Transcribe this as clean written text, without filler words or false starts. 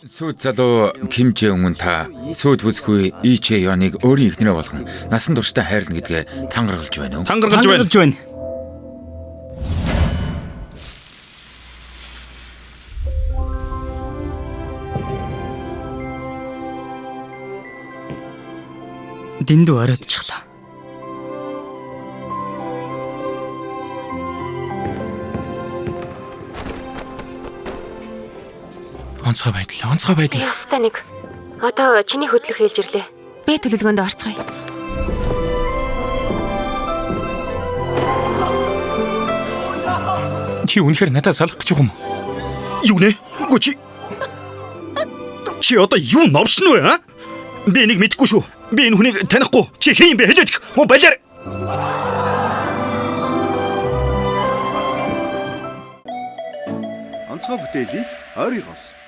Сүйд залуу Кимжэ өмнө та сүйд бүсгүй Ичэ Ёныг өөрийн эхнэрээ болгон насан туршдаа хайрлана гэдгээ тангаргалж байна уу? Тангаргалж байна. Дэндүү ороодчихлаа. Онцгой байдал. Яста нэг. Одоо чиний хөдлөх хэлж ирлээ. Би төлөвлөгөөнд орцгоё. Чи үнэхээр надад салах гэж юм уу? Юу нэ? Гүчи. Чи одоо юу новшин вэ? Би энийг мэдэхгүй шүү. Би энэ хүнийг танихгүй. Чи хэн юм бэ? Хэлээд мөн балиар. Онцгой бүтээлийг ойрын гос